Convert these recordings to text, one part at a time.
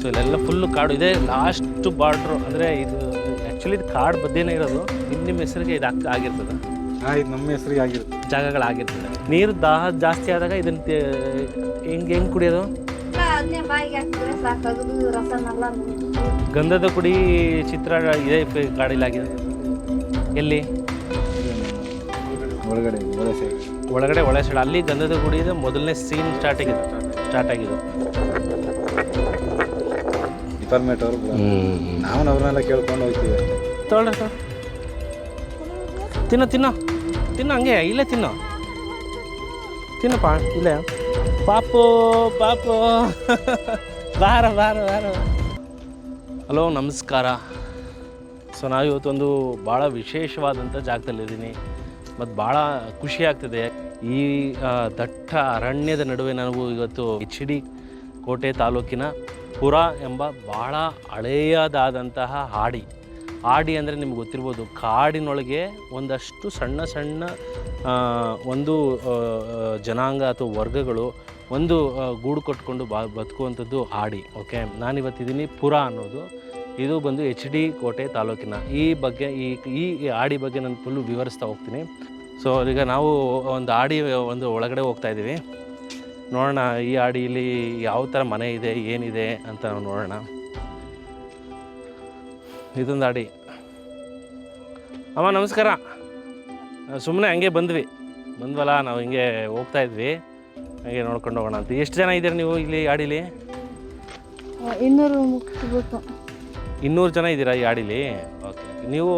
So ಇಲ್ಲೆಲ್ಲ full ಕಾಡು ಇದೆ. ಲಾಸ್ಟ್ ಬಾರ್ಡ್ರು ಅಂದರೆ ಇದು ಆ್ಯಕ್ಚುಲಿ ಇದು ಕಾಡು ಮಧ್ಯೆನೇ ಇರೋದು. ನಿಮ್ಮ ಹೆಸರಿಗೆ ಇದು ಆಗಿರ್ತದೆ. ಇದು ನಮ್ಮ ಹೆಸರಿಗೆ ಆಗಿರುತ್ತೆ. ಜಾಗಗಳಾಗಿರ್ತದೆ. ನೀರು ದಾಹ ಜಾಸ್ತಿ ಆದಾಗ ಇದನ್ನ ಹೆಂಗೆ ಕುಡಿಯೋದು? ಗಂಧದ ಕುಡಿ ಚಿತ್ರ ಇದೆ ಕಾಡಿಲಾಗಿದೆ. ಎಲ್ಲಿ? ಒಳಗಡೆ ಒಳ ಸೈಡ್ ಅಲ್ಲಿ ಗಂಧದ ಗುಡಿ ಇದೆ. ಮೊದಲನೇ ಸೀನ್ ಸ್ಟಾರ್ಟ್ ಆಗಿದ್ದು ಡಿಪಾರ್ಟ್ಮೆಂಟ್ ಅವರು ನಾವು ಅವ್ರನ್ನೆಲ್ಲ ಕೇಳ್ಕೊಂಡು ಹೋಗ್ತೀವಿ. ತೊಗೊಳ್ರಿ ಸರ್, ತಿನ್ನೋ ಹಂಗೆ ಇಲ್ಲೇ ತಿನ್ನಪ್ಪ ಇಲ್ಲೇ. ಪಾಪು ಬಾರ. ಹಲೋ, ನಮಸ್ಕಾರ. ಸೊ ನಾವು ಇವತ್ತೊಂದು ಭಾಳ ವಿಶೇಷವಾದಂಥ ಜಾಗದಲ್ಲಿದ್ದೀನಿ ಮತ್ತು ಭಾಳ ಖುಷಿ ಆಗ್ತಿದೆ. ಈ ದಟ್ಟ ಅರಣ್ಯದ ನಡುವೆ ನಾವು ಇವತ್ತು HD ಕೋಟೆ ತಾಲೂಕಿನ ಪುರ ಎಂಬ ಭಾಳ ಹಳೆಯದಾದಂತಹ ಹಾಡಿ ಅಂದರೆ ನಿಮ್ಗೆ ಗೊತ್ತಿರ್ಬೋದು. ಕಾಡಿನೊಳಗೆ ಒಂದಷ್ಟು ಸಣ್ಣ ಒಂದು ಜನಾಂಗ ಅಥವಾ ವರ್ಗಗಳು ಒಂದು ಗೂಡು ಕಟ್ಕೊಂಡು ಬದುಕುವಂಥದ್ದು ಹಾಡಿ. ಓಕೆ, ನಾನಿವತ್ತಿದ್ದೀನಿ ಪುರ ಅನ್ನೋದು. ಇದು ಬಂದು HD ಕೋಟೆ ತಾಲೂಕಿನ ಈ ಬಗ್ಗೆ ಈ ಹಾಡಿ ಬಗ್ಗೆ ನಾನು ಫುಲ್ಲು ವಿವರಿಸ್ತಾ ಹೋಗ್ತೀನಿ. ಸೊ ಈಗ ನಾವು ಒಂದು ಒಳಗಡೆ ಹೋಗ್ತಾ ಇದ್ದೀವಿ. ನೋಡೋಣ ಈ ಹಾಡಿಯಲ್ಲಿ ಯಾವ ಥರ ಮನೆ ಇದೆ, ಏನಿದೆ ಅಂತ ನಾವು ನೋಡೋಣ. ಇದೊಂದು ಹಾಡಿ. ಅಮ್ಮ ನಮಸ್ಕಾರ. ಸುಮ್ಮನೆ ಹಂಗೆ ಬಂದ್ವಲ್ಲ ನಾವು ಹಿಂಗೆ ಹೋಗ್ತಾ ಇದ್ವಿ, ಹಾಗೆ ನೋಡ್ಕೊಂಡು ಹೋಗೋಣ ಅಂತ. ಎಷ್ಟು ಜನ ಇದ್ದೀರಿ ನೀವು ಇಲ್ಲಿ ಹಾಡಿಲಿ? 200 ಜನ ಇದ್ದೀರಾ ಈ ಹಾಡಿಲಿ? ಓಕೆ, ನೀವು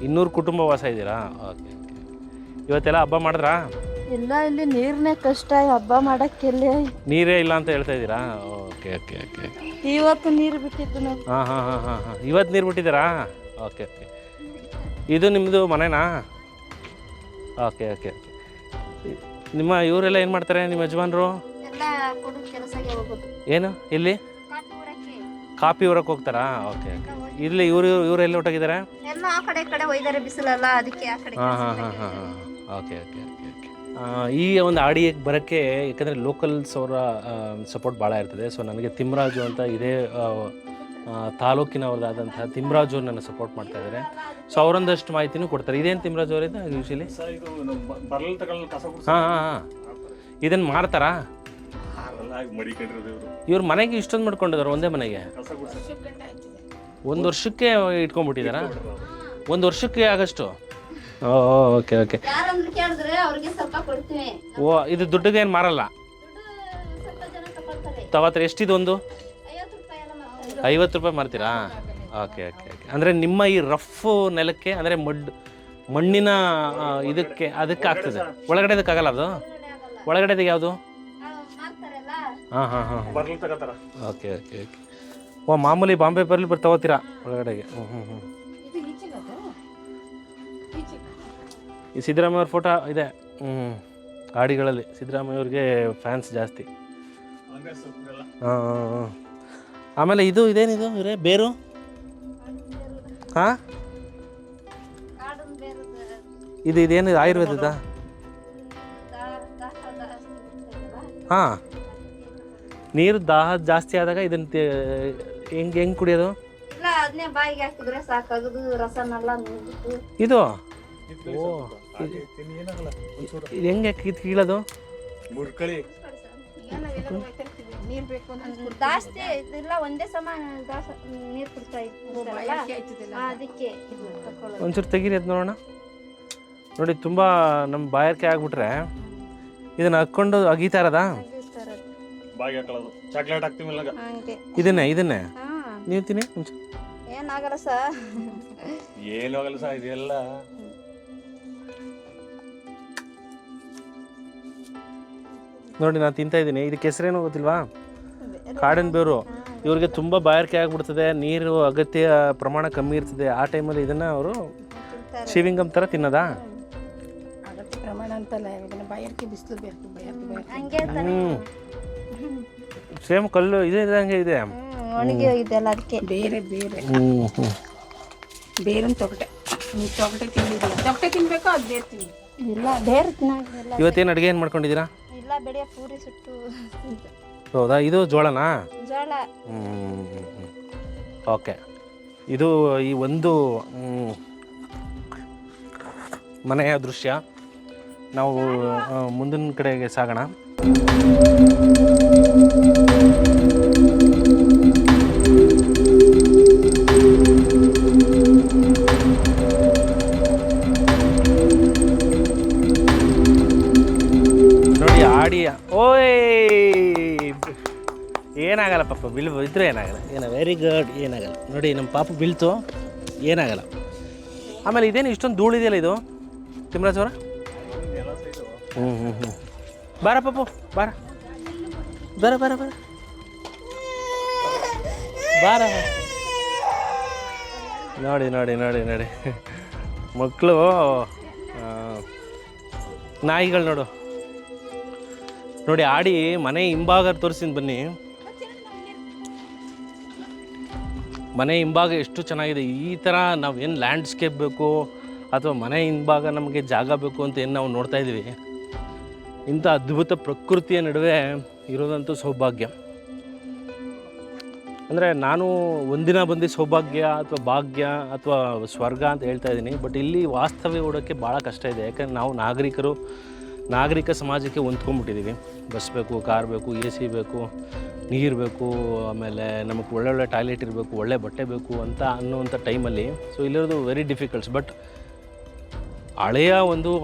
200 ಕುಟುಂಬ ವಾಸ ಇದ್ದೀರಾ? ಓಕೆ. ಇವತ್ತೆಲ್ಲ ಹಬ್ಬ ಮಾಡಿದ್ರಾ? ಇಲ್ಲ, ಇಲ್ಲಿ ನೀರನೇ ಕಷ್ಟ, ಹಬ್ಬ ಮಾಡಕ್ಕೆಲ್ಲ ನೀರೇ ಇಲ್ಲ ಅಂತ ಹೇಳ್ತಾ ಇದ್ದೀರಾ? ಓಕೆ. ಇವತ್ತು ನೀರು ಬಿಟ್ಟಿದ್ದು ನಾವು. ಹಾಂ. ಇವತ್ತು ನೀರು ಬಿಟ್ಟಿದ್ದೀರಾ? ಓಕೆ. ಇದು ನಿಮ್ಮದು ಮನೆನಾ? ಓಕೆ. ನಿಮ್ಮ ಇವರೆಲ್ಲ ಏನು ಮಾಡ್ತಾರೆ, ನಿಮ್ಮ ಯಜಮಾನರು? ಏನು ಇಲ್ಲಿ ಕಾಫಿ ಊರಕ್ಕೆ ಹೋಗ್ತಾರಾ? ಓಕೆ. ಇಲ್ಲಿ ಇವರು ಎಲ್ಲಿ ಹೊಟ್ಟೋಗಿದ್ದಾರೆ? ಹಾಂ. ಓಕೆ. ಈ ಒಂದು ಹಾಡಿಗೆ ಬರೋಕ್ಕೆ ಯಾಕಂದರೆ ಲೋಕಲ್ಸ್ ಅವರ ಸಪೋರ್ಟ್ ಭಾಳ ಇರ್ತದೆ. ಸೊ ನನಗೆ ತಿಮ್ಮರಾಜು ಅಂತ ಇದೇ ತಾಲೂಕಿನವ್ರದ್ದಾದಂತಹ ತಿಮ್ಮರಾಜು ನನ್ನ ಸಪೋರ್ಟ್ ಮಾಡ್ತಾ ಇದ್ದಾರೆ. ಸೊ ಅವರೊಂದಷ್ಟು ಮಾಹಿತಿನೂ ಕೊಡ್ತಾರೆ. ಇದೇನು ತಿಮ್ಮರಾಜು ಅವರಿಂದ ಯೂಶಲಿ? ಹಾಂ. ಇದನ್ನು ಮಾರ್ತಾರಾ? ಇವ್ರ ಮನೆಗೆ ಇಷ್ಟೊಂದು ಮಾಡ್ಕೊಂಡಿದ್ದಾರೆ, ಒಂದೇ ಮನೆಗೆ 1 ವರ್ಷಕ್ಕೆ ಇಟ್ಕೊಂಡ್ಬಿಟ್ಟಿದ್ದಾರಾ? 1 ವರ್ಷಕ್ಕೆ ಆಗಷ್ಟು? ಓಕೆ. ಓ, ಇದು ದುಡ್ಡಿಗೆ ಏನು ಮಾರಲ್ಲ? ತವತ್ರ ಎಷ್ಟಿದು ಒಂದು? 50 ರೂಪಾಯಿ ಮಾರ್ತೀರಾ? ಓಕೆ. ಅಂದರೆ ನಿಮ್ಮ ಈ ರಫ್ ನೆಲಕ್ಕೆ, ಅಂದರೆ ಮಣ್ಣಿನ ಅದಕ್ಕೆ ಆಗ್ತದೆ. ಒಳಗಡೆ ಅದಕ್ಕಾಗಲ್ಲ ಅದು? ಒಳಗಡೆದು ಯಾವುದು? ಹಾಂ. ಓಕೆ. ಓ, ಮಾಮೂಲಿ ಬಾಂಬೆ ಬರ್ಲಿ ತಗೋತೀರಾ ಒಳಗಡೆಗೆ? ಹ್ಞೂ. ಈ ಸಿದ್ದರಾಮಯ್ಯ ಅವ್ರ ಫೋಟೋ ಇದೆ. ಹಾಡಿಗಳಲ್ಲಿ ಸಿದ್ದರಾಮಯ್ಯ ಫ್ಯಾನ್ಸ್ ಜಾಸ್ತಿ. ಹಾಂ. ಆಮೇಲೆ ಇದೇನಿದು ಇವರೇ ಬೇರು? ಹಾಂ, ಇದೇನಿದೆ ಆಯುರ್ವೇದದ? ಹಾಂ. ನೀರು ದಾಹ ಜಾಸ್ತಿ ಆದಾಗ ಇದನ್ನ ಹೆಂಗೆ ಕುಡಿಯೋದು? ಇದು ಹೆಂಗೆ ಕೀಳೋದು? ಒಂಚೂರು ತೆಗೀರಿ ಅದು ನೋಡೋಣ. ನೋಡಿ, ತುಂಬ ನಮ್ಮ ಬಾಯಾರಿಕೆ ಆಗ್ಬಿಟ್ರೆ ಇದನ್ನ ಹಾಕ್ಕೊಂಡು ಅಗೀತಾ ಇರೋದಾ? ಇದನ್ನೇ ನೀವು ತಿನ್ನಿ. ಏನಾಗಲ್ಲ ಸರ್, ಇದೆಲ್ಲ ನೋಡಿ ನಾನು ತಿಂತಾ ಇದ್ದೀನಿ. ಇದಕ್ಕೆ ಹೆಸರೇನು ಗೊತ್ತಿಲ್ವಾ? ಕಾಡಿನ ಬೇರು. ಇವ್ರಿಗೆ ತುಂಬ ಬಾಯಾರಿಕೆ ಆಗಿಬಿಡ್ತದೆ, ನೀರು ಅಗತ್ಯ ಪ್ರಮಾಣ ಕಮ್ಮಿ ಇರ್ತದೆ. ಆ ಟೈಮಲ್ಲಿ ಇದನ್ನು ಅವರು ಶಿವಿಂಗಮ್ ಥರ ತಿನ್ನೋದಾ? ಸೇಮ್ ಕಲ್ಲು ಇದಂಗೆ ಇದೆ. ಇವತ್ತೇನು ಅಡುಗೆ ಏನು ಮಾಡ್ಕೊಂಡಿದ್ದೀರಾ? ಇಲ್ಲ, ಬೆಳೆ ಪೂರಿ ಸುಟ್ಟು ಹೌದಾ, ಇದು ಜೋಳನಾ? ಜೋಳ. ಓಕೆ. ಇದು ಈ ಒಂದು ಮನೆಯ ದೃಶ್ಯ. ನಾವು ಮುಂದಿನ ಕಡೆಗೆ ಸಾಗೋಣ. ನೋಡಿ ಆಡಿ. ಓಯ್, ಏನಾಗಲ್ಲ ಪಾಪ, ಇದ್ರೆ ಏನಾಗಲ್ಲ. ವೆರಿ ಗುಡ್, ಏನಾಗಲ್ಲ. ನೋಡಿ ನಮ್ಮ ಪಾಪ ಬೀಳ್ತು, ಏನಾಗಲ್ಲ. ಆಮೇಲೆ ಇದೇನು ಇಷ್ಟೊಂದು ಧೂಳಿದೆಯಲ್ಲ ಇದು ತಿಮ್ಮರಾಜ್ ಅವರ? ಬಾರ ಪಾಪು, ಬಾರ ಬರ ಬರ ಬರ ಬಾರ. ನೋಡಿ ನೋಡಿ ನೋಡಿ ನೋಡಿ ಮಕ್ಕಳು ನಾಯಿಗಳು ನೋಡು. ನೋಡಿ ಆಡಿ ಮನೆ ಹಿಂಭಾಗ ತೋರಿಸ್ತೀನಿ ಬನ್ನಿ. ಮನೆ ಹಿಂಭಾಗ ಎಷ್ಟು ಚೆನ್ನಾಗಿದೆ. ಈ ಥರ ನಾವೇನು ಲ್ಯಾಂಡ್ಸ್ಕೇಪ್ ಬೇಕು ಅಥವಾ ಮನೆ ಹಿಂಭಾಗ ನಮಗೆ ಜಾಗ ಬೇಕು ಅಂತ ಏನು ನಾವು ನೋಡ್ತಾ ಇದ್ದೀವಿ, ಇಂಥ ಅದ್ಭುತ ಪ್ರಕೃತಿಯ ನಡುವೆ ಇರೋದಂತೂ ಸೌಭಾಗ್ಯ. ಅಂದರೆ ನಾನು ಒಂದಿನ ಬಂದು ಸೌಭಾಗ್ಯ ಅಥವಾ ಭಾಗ್ಯ ಅಥವಾ ಸ್ವರ್ಗ ಅಂತ ಹೇಳ್ತಾ ಇದ್ದೀನಿ. ಬಟ್ ಇಲ್ಲಿ ವಾಸ್ತವ್ಯ ಹೂಡೋಕ್ಕೆ ಭಾಳ ಕಷ್ಟ ಇದೆ. ಯಾಕಂದರೆ ನಾವು ನಾಗರಿಕ ಸಮಾಜಕ್ಕೆ ಹೊಂದ್ಕೊಂಡ್ಬಿಟ್ಟಿದ್ದೀವಿ. ಬಸ್ ಬೇಕು, ಕಾರ್ ಬೇಕು, AC ಬೇಕು, ನೀರು ಬೇಕು, ಆಮೇಲೆ ನಮಗೆ ಒಳ್ಳೊಳ್ಳೆ ಟಾಯ್ಲೆಟ್ ಇರಬೇಕು, ಒಳ್ಳೆ ಬಟ್ಟೆ ಬೇಕು ಅಂತ ಅನ್ನೋವಂಥ ಟೈಮಲ್ಲಿ ಸೊ ಇಲ್ಲಿರೋದು ವೆರಿ ಡಿಫಿಕಲ್ಟ್ಸ್. ಬಟ್ ಹಳೆಯ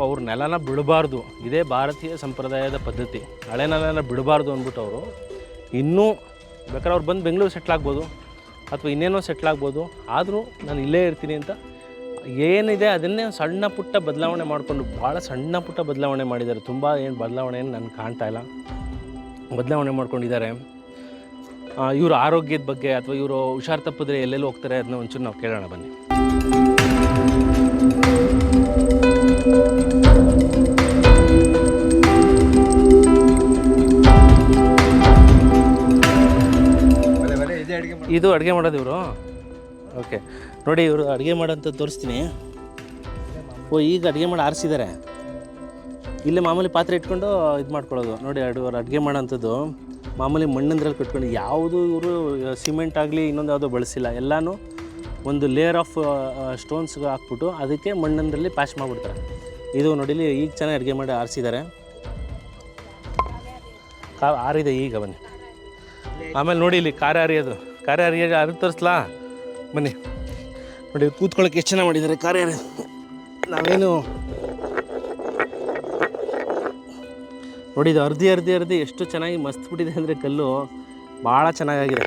ಅವ್ರ ನೆಲನ ಬಿಡಬಾರ್ದು, ಇದೇ ಭಾರತೀಯ ಸಂಪ್ರದಾಯದ ಪದ್ಧತಿ. ಹಳೆ ನೆಲನ ಬಿಡಬಾರ್ದು ಅಂದ್ಬಿಟ್ಟು ಅವರು ಇನ್ನೂ ಬೇಕಾದ್ರೆ ಅವ್ರು ಬಂದು ಬೆಂಗಳೂರು ಸೆಟ್ಲ್ ಆಗ್ಬೋದು ಅಥವಾ ಇನ್ನೇನೋ ಸೆಟ್ಲ್ ಆಗ್ಬೋದು, ಆದರೂ ನಾನು ಇಲ್ಲೇ ಇರ್ತೀನಿ ಅಂತ ಏನಿದೆ ಅದನ್ನೇ ಸಣ್ಣ ಪುಟ್ಟ ಬದಲಾವಣೆ ಮಾಡಿಕೊಂಡು, ಭಾಳ ಸಣ್ಣ ಪುಟ್ಟ ಬದಲಾವಣೆ ಮಾಡಿದ್ದಾರೆ. ತುಂಬ ಏನು ಬದಲಾವಣೆ ಏನು ನನಗೆ ಕಾಣ್ತಾ ಇಲ್ಲ, ಬದಲಾವಣೆ ಮಾಡ್ಕೊಂಡಿದ್ದಾರೆ. ಇವರು ಆರೋಗ್ಯದ ಬಗ್ಗೆ ಅಥವಾ ಇವರು ಹುಷಾರು ತಪ್ಪಿದ್ರೆ ಎಲ್ಲೆಲ್ಲಿ ಹೋಗ್ತಾರೆ ಅದನ್ನ ಒಂಚೂರು ನಾವು ಕೇಳೋಣ ಬನ್ನಿ. ಇದು ಅಡುಗೆ ಮಾಡೋದು ಇವರು. ಓಕೆ, ನೋಡಿ ಇವರು ಅಡುಗೆ ಮಾಡೋಂಥ ತೋರಿಸ್ತೀನಿ. ಈಗ ಅಡುಗೆ ಮಾಡಿ ಆರಿಸಿದ್ದಾರೆ. ಇಲ್ಲೇ ಮಾಮೂಲಿ ಪಾತ್ರೆ ಇಟ್ಕೊಂಡು ಇದು ಮಾಡ್ಕೊಳ್ಳೋದು. ನೋಡಿ ಅವ್ರು ಅಡುಗೆ ಮಾಡೋಂಥದ್ದು ಮಾಮೂಲಿ ಮಣ್ಣಿಂದ್ರಲ್ಲಿ ಕಟ್ಕೊಂಡು, ಯಾವುದು ಇವರು ಸಿಮೆಂಟ್ ಆಗಲಿ ಇನ್ನೊಂದು ಯಾವುದೋ ಬಳಸಿಲ್ಲ. ಎಲ್ಲನೂ ಒಂದು ಲೇಯರ್ ಆಫ್ ಸ್ಟೋನ್ಸ್ಗೆ ಹಾಕ್ಬಿಟ್ಟು ಅದಕ್ಕೆ ಮಣ್ಣಿಂದ್ರಲ್ಲಿ ಪ್ಯಾಚ್ ಮಾಡಿಬಿಡ್ತಾರೆ. ಇದು ನೋಡಿಲಿ ಈಗ ಚೆನ್ನಾಗಿ ಅಡುಗೆ ಮಾಡಿ ಆರಿಸಿದ್ದಾರೆ. ಆರಿದೆ ಈಗ ಬನ್ನಿ. ಆಮೇಲೆ ನೋಡಿ ಇಲ್ಲಿ ಖಾರ ಅರಿಯೋದು ತೋರಿಸ್ಲಾ ಬನ್ನಿ. ನೋಡಿ ಕೂತ್ಕೊಳ್ಳೋಕೆ ಎಷ್ಟು ಚೆನ್ನಾಗಿ ಮಾಡಿದ್ದಾರೆ ಖಾರ ಅರಿಯೋದು. ನಾವೇನು ನೋಡಿ ಇದು ಅರ್ಧಿ ಎಷ್ಟು ಚೆನ್ನಾಗಿ ಮಸ್ತ್ ಬಿಟ್ಟಿದೆ ಅಂದರೆ ಕಲ್ಲು ಭಾಳ ಚೆನ್ನಾಗಾಗಿದೆ.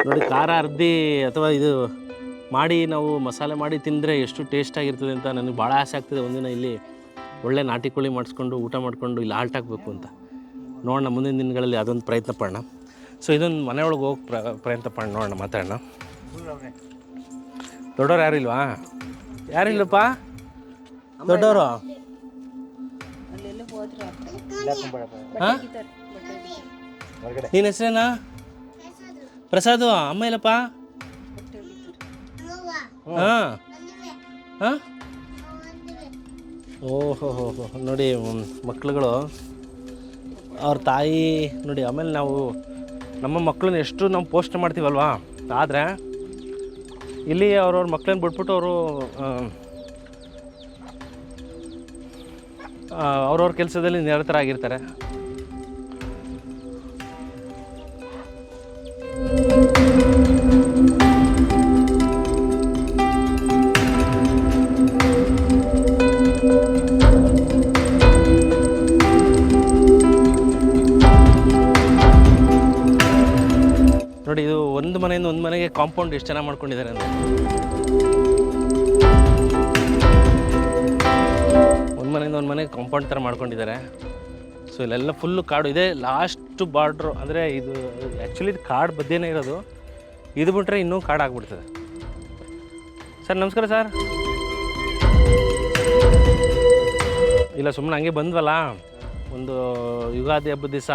ನೋಡಿ ಖಾರ ಅರ್ಧಿ ಅಥವಾ ಇದು ಮಾಡಿ ನಾವು ಮಸಾಲೆ ಮಾಡಿ ತಿಂದರೆ ಎಷ್ಟು ಟೇಸ್ಟಾಗಿರ್ತದೆ ಅಂತ ನನಗೆ ಭಾಳ ಆಸೆ ಆಗ್ತದೆ. ಒಂದಿನ ಇಲ್ಲಿ ಒಳ್ಳೆ ನಾಟಿ ಕೋಳಿ ಮಾಡಿಸ್ಕೊಂಡು ಊಟ ಮಾಡಿಕೊಂಡು ಇಲ್ಲಿ ಆಲ್ಟ್ ಆಗಬೇಕು ಅಂತ ನೋಡೋಣ. ಮುಂದಿನ ದಿನಗಳಲ್ಲಿ ಅದೊಂದು ಪ್ರಯತ್ನ ಪಡೋಣ. ಸೊ ಇದೊಂದು ಮನೆ ಒಳಗೆ ಹೋಗಿ ಪ್ರಯತ್ನ ಪಡೋಣ, ನೋಡೋಣ, ಮಾತಾಡೋಣ. ದೊಡ್ಡವ್ರು ಯಾರು ಇಲ್ವಾ? ಯಾರಿಲ್ಲಪ್ಪ ದೊಡ್ಡವರು? ಹಾಂ, ನಿನ್ನ ಹೆಸರೇನಾ? ಪ್ರಸಾದು. ಅಮ್ಮ ಇಲ್ಲಪ್ಪ? ಹಾಂ ಹಾಂ. ಓಹೋ ಹೋ ಹೋ, ನೋಡಿ ಮಕ್ಳುಗಳು ಅವ್ರ ತಾಯಿ ನೋಡಿ. ಆಮೇಲೆ ನಾವು ನಮ್ಮ ಮಕ್ಕಳನ್ನ ಎಷ್ಟು ನಾವು ಪೋಸ್ಟ್ ಮಾಡ್ತೀವಲ್ವಾ, ಆದರೆ ಇಲ್ಲಿ ಅವ್ರವ್ರ ಮಕ್ಕಳನ್ನ ಬಿಟ್ಬಿಟ್ಟು ಅವರು ಅವ್ರವ್ರ ಕೆಲಸದಲ್ಲಿ ನಿರತರಾಗಿರ್ತಾರೆ. ನೋಡಿ ಇದು ಒಂದು ಮನೆಯಿಂದ ಒಂದು ಮನೆಗೆ ಕಾಂಪೌಂಡ್ ಎಷ್ಟು ಚೆನ್ನಾಗಿ ಮಾಡ್ಕೊಂಡಿದ್ದಾರೆ ಅಂದರೆ, ಒಂದು ಮನೆಯಿಂದ ಒಂದು ಮನೆಗೆ ಕಾಂಪೌಂಡ್ ಥರ ಮಾಡ್ಕೊಂಡಿದ್ದಾರೆ. ಸೊ ಇಲ್ಲೆಲ್ಲ ಫುಲ್ಲು ಕಾಡು ಇದೆ. ಲಾಸ್ಟ್ ಬಾರ್ಡ್ರು ಅಂದರೆ ಇದು ಆ್ಯಕ್ಚುಲಿ ಇದು ಕಾಡು ಮಧ್ಯೆನೇ ಇರೋದು. ಇದು ಬಿಟ್ಟರೆ ಇನ್ನೂ ಕಾಡು ಆಗ್ಬಿಡ್ತದೆ. ಸರ್ ನಮಸ್ಕಾರ ಸರ್. ಇಲ್ಲ ಸುಮ್ಮನೆ ಹಂಗೆ ಬಂದ್ವಲ್ಲ, ಒಂದು ಯುಗಾದಿ ಹಬ್ಬದ ದಿವಸ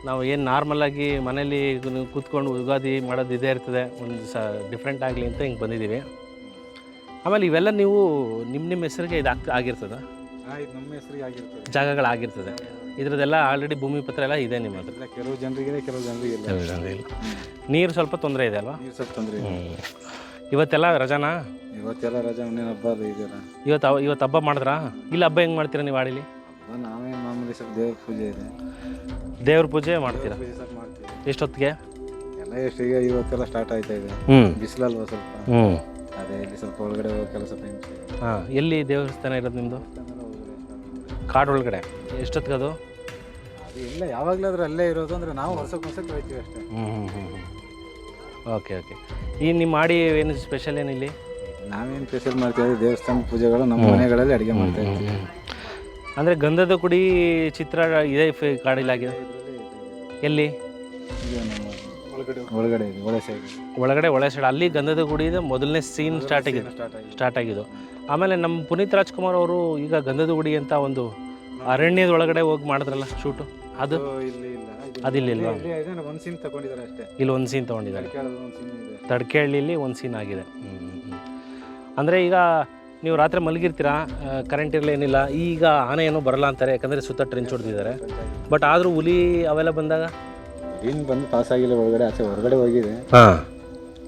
ನಾವು ಏನು ನಾರ್ಮಲಾಗಿ ಮನೇಲಿ ಕೂತ್ಕೊಂಡು ಯುಗಾದಿ ಮಾಡೋದು ಇದೇ ಇರ್ತದೆ, ಒಂದು ಡಿಫ್ರೆಂಟ್ ಆಗಲಿ ಅಂತ ಹಿಂಗೆ ಬಂದಿದ್ದೀವಿ. ಆಮೇಲೆ ಇವೆಲ್ಲ ನೀವು ನಿಮ್ಮ ಹೆಸರಿಗೆ ಇದು ಆಗಿರ್ತದೆ, ನಮ್ಮ ಹೆಸರಿಗೆ ಆಗಿರ್ತದೆ, ಜಾಗಗಳಾಗಿರ್ತದೆ. ಇದ್ರದ್ದೆಲ್ಲ ಆಲ್ರೆಡಿ ಭೂಮಿ ಪತ್ರ ಎಲ್ಲ ಇದೆ ನಿಮ್ಮ ಹತ್ರ? ಇಲ್ಲ, ಕೆಲವು ಜನರಿಗಿದೆ, ಕೆಲವು ಜನರಿಗಿಲ್ಲ. ಇಲ್ಲ. ನೀರು ಸ್ವಲ್ಪ ತೊಂದರೆ ಇದೆ ಅಲ್ವಾ? ನೀರು ಸ್ವಲ್ಪ ತೊಂದರೆ ಇದೆ. ಇವತ್ತೆಲ್ಲ ರಜಾನಾ? ಇವತ್ತೆಲ್ಲ ರಜಾ, ಇನ್ನೇನು ಹಬ್ಬ ಅದು ಇದೆಯಲ್ಲ. ಇವತ್ತು ಹಬ್ಬ ಮಾಡಿದ್ರಾ? ಇಲ್ಲ, ಹಬ್ಬ ಹೆಂಗೆ ಮಾಡ್ತೀರಾ ನೀವು ಆಡಿಲಿ? ಹಬ್ಬ ನಾವೇನು ಮಾಮೂಲಿ ಸ್ವಲ್ಪ ದೇವ್ರ ಪೂಜೆ ಇದೆ. ದೇವ್ರ ಪೂಜೆ ಮಾಡ್ತೀರಾ? ಪೂಜೆ ಸ್ವಲ್ಪ ಮಾಡ್ತೀವಿ. ಎಷ್ಟೊತ್ತಿಗೆ? ಎಲ್ಲ ಎಷ್ಟು ಈಗ ಇವತ್ತೆಲ್ಲ ಸ್ಟಾರ್ಟ್ ಆಯ್ತಾ ಇದೆ. ಬಿಸಿಲಲ್ವ ಸ್ವಲ್ಪ. ಅದೇ ಇಲ್ಲಿ ಸ್ವಲ್ಪ ಒಳಗಡೆ ಹೋಗೋ ಕೆಲಸ ಟೈಮ್. ಹಾಂ, ಎಲ್ಲಿ ದೇವಸ್ಥಾನ ಇರೋದು ನಿಮ್ಮದು? ಕಾಡು ಒಳಗಡೆ. ಎಷ್ಟೊತ್ತಿಗೆ ಅದು? ಅದು ಇಲ್ಲ, ಯಾವಾಗಲಾದ್ರೂ ಅಲ್ಲೇ ಇರೋದು. ಅಂದರೆ ನಾವು ವರ್ಷಕ್ಕೆ ಹೋಗ್ತೀವಿ ಅಷ್ಟೇ. ಓಕೆ. ಈ ನಿಮ್ಮ ಮಾಡಿ ಏನು ಸ್ಪೆಷಲ್ ಏನಿಲ್ಲಿ? ನಾವೇನು ಸ್ಪೆಷಲ್ ಮಾಡ್ತೀವಿ, ದೇವಸ್ಥಾನ ಪೂಜೆಗಳು ನಮ್ಮ ಮನೆಗಳಲ್ಲಿ ಅಡುಗೆ ಮಾಡ್ತಾ ಇರ್ತೀವಿ. ಅಂದರೆ ಗಂಧದ ಗುಡಿ ಚಿತ್ರ ಇದೆ ಕಾಡಿಲಾಗಿದೆ. ಎಲ್ಲಿ? ಒಳಗಡೆ ಇದೆ, ಒಳ ಸೈಡ್. ಒಳಗಡೆ ಸೈಡ್ ಅಲ್ಲಿ ಗಂಧದ ಗುಡಿದ ಮೊದಲನೇ ಸೀನ್ ಸ್ಟಾರ್ಟ್ ಆಗಿದ್ದು. ಆಮೇಲೆ ನಮ್ಮ ಪುನೀತ್ ರಾಜ್ಕುಮಾರ್ ಅವರು ಈಗ ಗಂಧದ ಗುಡಿ ಅಂತ ಒಂದು ಅರಣ್ಯದ ಒಳಗಡೆ ಹೋಗಿ ಮಾಡಿದ್ರಲ್ಲ ಶೂಟು, ಅದು ಅದಿಲ್ಲ. ಒಂದು ಸೀನ್ ತಗೊಂಡಿದ್ದಾರೆ ಅಷ್ಟೇ. ಇಲ್ಲಿ ಒಂದು ಸೀನ್ ತೊಗೊಂಡಿದ್ದಾರೆ. ತಡ್ಕೇಳ್ಳಿಲಿ ಒಂದು ಸೀನ್ ಆಗಿದೆ. ಅಂದರೆ ಈಗ ನೀವು ರಾತ್ರಿ ಮಲಗಿರ್ತೀರಾ, ಕರೆಂಟ್ ಇರಲಿ ಏನಿಲ್ಲ. ಈಗ ಆನೆ ಏನೋ ಬರಲ್ಲ ಅಂತಾರೆ, ಯಾಕಂದರೆ ಸುತ್ತ ಟ್ರೆಂಚ್ ಹೊಡೆದಿದ್ದಾರೆ. ಬಟ್ ಆದರೂ ಹುಲಿ ಅವೆಲ್ಲ ಬಂದಾಗ ಏನು ಬಂದು ಪಾಸ್ ಆಗಿಲ್ಲ ಒಳಗಡೆ, ಆಚೆ ಹೊರಗಡೆ ಹೋಗಿದೆ. ಹಾಂ,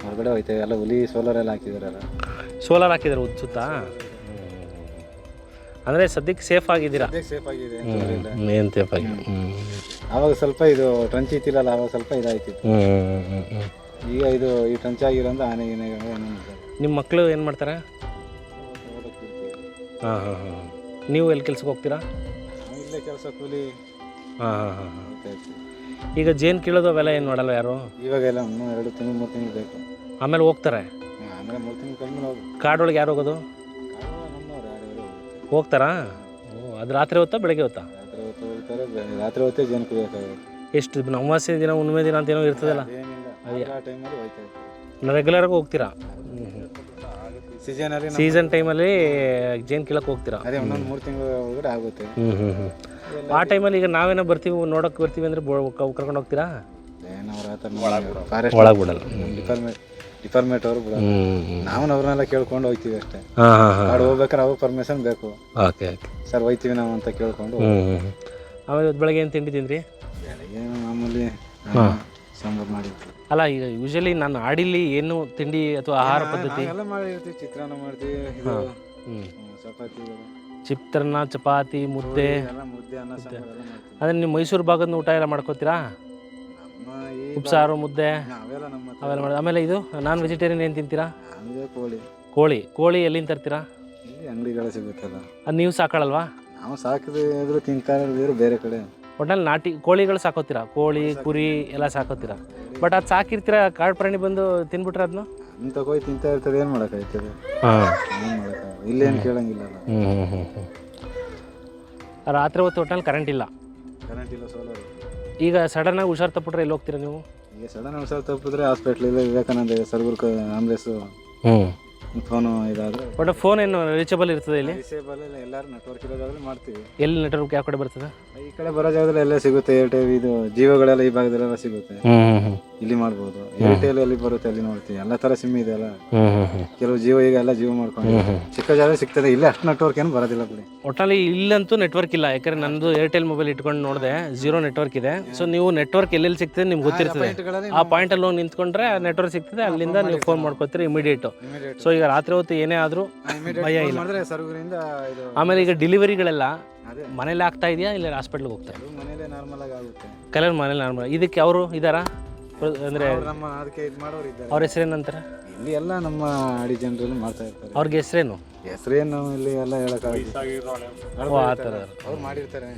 ಹೊರಗಡೆ ಹೋಯ್ತೇವೆ. ಎಲ್ಲ ಹುಲಿ ಸೋಲಾರ್ ಎಲ್ಲ ಹಾಕಿದಾರಲ್ಲ. ಸೋಲಾರ್ ಹಾಕಿದ್ದಾರೆ ಸುತ್ತ. ಅಂದರೆ ಸದ್ಯಕ್ಕೆ ಸೇಫ್ ಆಗಿದ್ದೀರಾ? ಸೇಫ್ ಆಗಿದೆ, ಏನು ಸೇಫ್ ಆಗಿದೆ. ಆವಾಗ ಸ್ವಲ್ಪ ಇದು ಟ್ರಂಚ್ ಇತ್ತಿಲ್ಲಲ್ಲ, ಆವಾಗ ಸ್ವಲ್ಪ ಇದಾಯ್ತಿತ್ತು. ಈಗ ಇದು ಈ ಟ್ರಂಚ್ ಆಗಿರೋದು ಆನೆ ಏನೇ. ನಿಮ್ಮ ಮಕ್ಕಳು ಏನು ಮಾಡ್ತಾರೆ? ಹಾಂ. ನೀವು ಎಲ್ಲಿ ಕೆಲ್ಸಕ್ಕೆ ಹೋಗ್ತೀರಾ? ಇಲ್ಲೇ ಕೆಲಸ ಕೂಲಿ. ಹಾಂ. ಈಗ ಜೇನು ಕೀಳೋದು ಅವೆಲ್ಲ ಏನು ಮಾಡಲ್ಲ ಯಾರು? ಇವಾಗೆಲ್ಲ 2 ತಿಂಗಳು 3 ತಿಂಗಳು ಬೇಕು. ಆಮೇಲೆ ಹೋಗ್ತಾರೆ? ಆಮೇಲೆ 3 ತಿಂಗಳು ಕಡಿಮೆ ಹೋಗಿ. ಕಾಡೊಳಗೆ ಯಾರು ಹೋಗೋದು? ನಮ್ಮವ್ರು ಯಾರು ಹೋಗ್ತಾರಾ? ಅದು ರಾತ್ರಿ ಹೊತ್ತಾ ಬೆಳಗ್ಗೆ ಹೊತ್ತಾ? ರಾತ್ರಿ ಹೊತ್ತು ಹೋಗ್ತಾರೆ. ರಾತ್ರಿ ಹೊತ್ತೇ ಜೇನು ಕುಡಿಯೋಕ್ಕಾಗುತ್ತೆ. ಎಷ್ಟು ಅಮಾವಾಸ್ಯೆ ದಿನ, ಹುಣ್ಣಿಮೆ ದಿನ ಅಂತ ಏನೋ ಇರ್ತದಲ್ಲ, ಆ ಟೈಮಲ್ಲಿ ಹೋಯ್ತಾ ಇರ್ತೀವಿ. ರೆಗ್ಯುಲರಾಗಿ ಹೋಗ್ತೀರಾ? ಸೀಸನ್ ಟೈಮಲ್ಲಿ ಜೇನು ಕೀಳಕ್ಕೆ ಹೋಗ್ತೀರಾ? ಅದೇ ಒಂದೊಂದು 3 ತಿಂಗಳು ಒಳಗಡೆ ಆಗುತ್ತೆ. ಆ ಟೈಮಲ್ಲಿ ಈಗ ನಾವೇನೋ ಬರ್ತೀವಿ, ನೋಡೋಕೆ ಬರ್ತೀವಿ ಅಂದರೆ ಕರ್ಕೊಂಡು ಹೋಗ್ತೀರಾ? ಒಳಗೆ ಬಿಡಲ್ಲ. ಡಿಪಾರ್ಟ್ಮೆಂಟ್ ಅವರು ಬಿಡಲ್ಲ. ನಾವು ಅವ್ರನ್ನೆಲ್ಲ ಕೇಳ್ಕೊಂಡು ಹೋಗ್ತೀವಿ ಅಷ್ಟೇ. ಕಾಡು ಹೋಗ್ಬೇಕಾದ್ರೆ ಅವ್ರು ಪರ್ಮಿಷನ್ ಬೇಕು. ಓಕೆ ಸರ್ ಹೋಗ್ತೀವಿ ನಾವು ಅಂತ ಕೇಳ್ಕೊಂಡು. ಆಮೇಲೆ ಬೆಳಗ್ಗೆ ಏನು ತಿಂಡಿ ತಿಂದ್ರಿ? ಬೆಳಗ್ಗೆ ಮಾಮೂಲಿ ಸಾಂಬಾರು ಮಾಡಿರ್ತೀವಿ. ಅಲ್ಲ, ಈಗ ಯೂಶಲಿ ನಾನು ಆಡಿಲಿ ಏನು ತಿಂಡಿ ಅಥವಾ ಆಹಾರ ಪದ್ಧತಿ ಎಲ್ಲ ಮಾಡಿರ್ತೀವಿ. ಚಿತ್ರಾನ್ನ ಮಾಡ್ತೀವಿ, ಚಪಾತಿ, ಚಿತ್ರಾನ್ನ, ಚಪಾತಿ, ಮುದ್ದೆ, ಮುದ್ದೆ, ಅನ್ನ ಸಾಂಬಾರು ಎಲ್ಲ ಮಾಡ್ತೀವಿ. ಅಂದರೆ ನೀವು ಮೈಸೂರು ಭಾಗದ ಊಟ ಎಲ್ಲ ಮಾಡ್ಕೋತೀರಾ? ಉಪ್ಸಾರು, ಮುದ್ದೆ ಅವೆಲ್ಲ ಮಾಡಿ. ಆಮೇಲೆ ಇದು ನಾನ್ ವೆಜಿಟೇರಿಯನ್ ಏನು ತಿಂತೀರಾ? ಕೋಳಿ ಎಲ್ಲಿಂದ ತರ್ತೀರಾ? ಅಂಗಡಿಗಳ ಸಿಗುತ್ತಲ್ಲ. ಅದು ನೀವು ಸಾಕೊಳ್ಳಲ್ವಾ? ನಾವು ಸಾಕಿದ್ರು ತಿಂತಾರೆ, ಬೇರೆ ಕಡೆ. ಒಟ್ಟಲ್ಲಿ ನಾಟಿ ಕೋಳಿಗಳು ಸಾಕೋತೀರಾ? ಕೋಳಿ, ಕುರಿ ಎಲ್ಲ ಸಾಕೋತೀರಾ? ಬಟ್ ಅದು ಸಾಕಿರ್ತೀರಾ, ಕಾಡು ಪ್ರಾಣಿ ಬಂದು ತಿನ್ಬಿಟ್ರೆ ಅದನ್ನ ಅಂತ ಹೋಗಿ ತಿಂತಾ ಇರ್ತದೆ. ಏನು ಮಾಡೋಕ್ಕಾಯ್ತದೆ? ಏನು ಮಾಡೋಕ್ಕಾಗಲ್ಲ, ಇಲ್ಲೇನು ಕೇಳಂಗಿಲ್ಲ. ರಾತ್ರಿ ಹೊತ್ತು ಒಟ್ಟಲ್ಲಿ ಕರೆಂಟ್ ಇಲ್ಲ. ಸೋಲಾರ್. ಈಗ ಸಡನ್ನಾಗಿ ಹುಷಾರು ತಪ್ಪಿಟ್ರೆ ಎಲ್ಲಿ ಹೋಗ್ತೀರಾ ನೀವು? ಈಗ ಸಡನ್ ಹುಷಾರು ತಪ್ಪಿದ್ರೆ ಹಾಸ್ಪಿಟ್ಲಿಲ್ಲ, ವಿವೇಕಾನಂದ ಸರ್ಗುರ್ಕ ಆಂಬುಲೆನ್ಸು ಫೋನು ಇದಾದರೆ. ಬಟ್ ಫೋನ್ ಏನು ರೀಚಬಲ್ ಇರ್ತದೆ ಇಲ್ಲಿ? ರೀಚೇಬಲ್ ಇಲ್ಲ. ಎಲ್ಲರೂ ನೆಟ್ವರ್ಕ್ ಇರೋದಾದ್ರೆ ಮಾಡ್ತೀವಿ. ಎಲ್ಲಿ ನೆಟ್ವರ್ಕ್ ಯಾವ ಕಡೆ ಬರ್ತದೆ? ಈ ಕಡೆ ಬರೋ ಜಾಗದಲ್ಲಿ ಎಲ್ಲ ಸಿಗುತ್ತೆ. ಏರ್ಟೆಲ್ ಇದು ಜಿಯೋಗಳೆಲ್ಲ ಈ ಭಾಗದಲ್ಲೆಲ್ಲ ಸಿಗುತ್ತೆ. ಇಲ್ಲಿ ಮಾಡ್ಬೋದು. ಏರ್ಟೆಲ್ ಎಲ್ಲಿ ಬರುತ್ತೆ ಅಲ್ಲಿ ನೋಡ್ತೀವಿ. ಎಲ್ಲ ಥರ ಸಿಮ್ ಇದೆ ಅಲ್ಲ. ಕೆಲವು ಜಿಯೋ, ಈಗ ಎಲ್ಲ ಜಿಯೋ ಮಾಡ್ಕೊಂಡು ಚಿಕ್ಕ ಜಾಗ ಸಿಗ್ತದೆ. ಇಲ್ಲಿ ಅಷ್ಟು ನೆಟ್ವರ್ಕ್ ಏನು ಬರೋದಿಲ್ಲ ಬಿಡಿ. ಒಟ್ಟಲ್ಲಿ ಇಲ್ಲಂತೂ ನೆಟ್ವರ್ಕ್ ಇಲ್ಲ. ಯಾಕಂದ್ರೆ ನಂದು ಏರ್ಟೆಲ್ ಮೊಬೈಲ್ ಇಟ್ಕೊಂಡು ನೋಡಿದೆ, 0 ನೆಟ್ವರ್ಕ್ ಇದೆ. ಸೊ ನೀವು ನೆಟ್ವರ್ಕ್ ಎಲ್ಲೆಲ್ಲಿ ಸಿಗ್ತದೆ ನಿಮ್ಗೆ ಗೊತ್ತಿರ್ತದೆ. ಆ ಪಾಯಿಂಟಲ್ಲಿ ಹೋಗಿ ನಿಂತ್ಕೊಂಡ್ರೆ ನೆಟ್ವರ್ಕ್ ಸಿಗ್ತದೆ, ಅಲ್ಲಿಂದ ನೀವು ಫೋನ್ ಮಾಡ್ಕೋತೀರಿ ಇಮಿಡಿಯೇಟು. ಸೊ ಈಗ ರಾತ್ರಿ ಹೊತ್ತು ಏನೇ ಆದರೂ ಭಯ ಇಲ್ಲ. ಆಮೇಲೆ ಈಗ ಡೆಲಿವರಿಗಳೆಲ್ಲ ಮನೇಲಿ ಆಗ್ತಾ ಇದೆಯಾ ಇಲ್ಲ ಹಾಸ್ಪಿಟ್ಲಿಗೆ ಹೋಗ್ತಾರೆ? ಮನೇಲೆ ನಾರ್ಮಲ್ ಆಗಿ ಆಗುತ್ತೆ. ಕೆಲವರು ಮನೇಲಿ ನಾರ್ಮಲ್. ಇದಕ್ಕೆ ಅವರು ಇದ್ದಾರಾ? ಅಂದರೆ ಅದಕ್ಕೆ ಇದು ಮಾಡೋರು ಇದ್ದಾರೆ. ಅವ್ರ ಹೆಸರೇನಂತಾರೆ? ಇಲ್ಲಿ ಎಲ್ಲ ನಮ್ಮ ಅಡಿ ಜನರಲ್ಲಿ ಮಾಡ್ತಾ ಇರ್ತಾರೆ. ಅವ್ರಿಗೆ ಹೆಸರೇನು? ಹೆಸರೇನು ಇಲ್ಲಿ ಎಲ್ಲ ಹೇಳೋಕ್ಕಾಗುತ್ತೆ. ಆ ಥರ ಅವ್ರು ಮಾಡಿರ್ತಾರೆ.